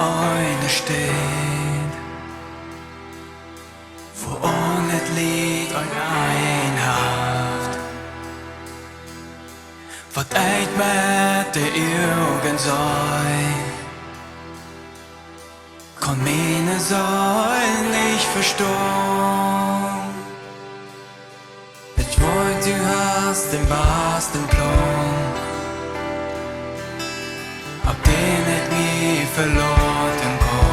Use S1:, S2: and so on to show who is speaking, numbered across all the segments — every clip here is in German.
S1: eine steht, wo ohne Lied euch einhaft. Wat eit met de Augen sein, kann meine Seele nicht verstehen. Ich wollt, du hast den besten Plan, ab den ich nie verloren kann.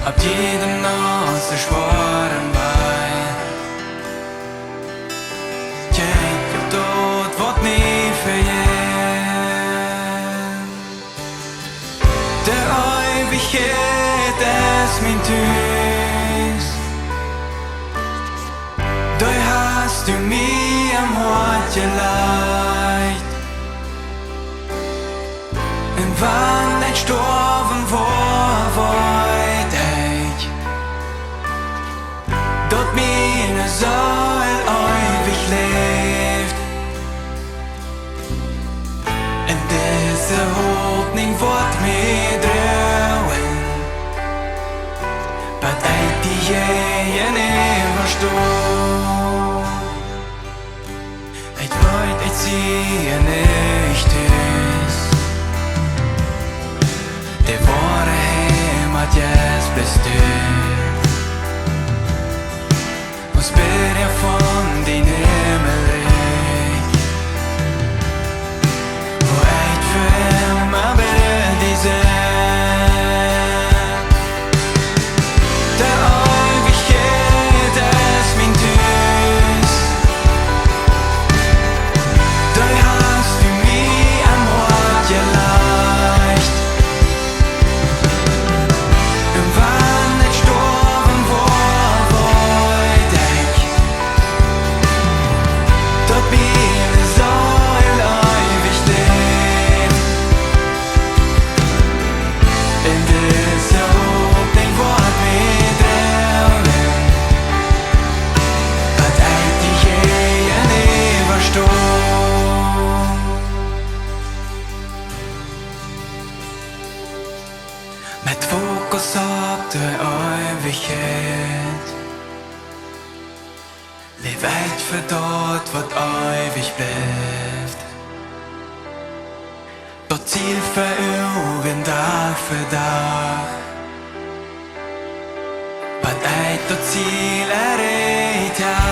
S1: Ab jedem nasse schweren Bein, ich hab dort, wat nie verjährt. Der Ewigkeit ist mein Tüß, da hast du mir am Hort gelegt. Und wann ich gestorben war, wollt ich dort meine Seele ewig lebt. In dieser Hoffnung wird mir drohen, bei die je nicht verstehen. Ich wollt, ich ziehe nicht aus, der wahre Heimat jetzt bist du. Was bin ja von den Himmel reich, wo ich für immer bei dir sein. Der Ewigkeit ist mein Tüß, da hast du mir am Hort gelegt. Und wann ich gestorben war, wollt ich dort meine Seele ewig leben. In dieser Hoffnung wird mir drohen, was ich je nie verstehen. Mit Fokus auf der Ewigkeit, leb weit für dort, was ewig bleibt. Dort Ziel für Augen, Tag für Tag, was dort Ziel erreicht hat.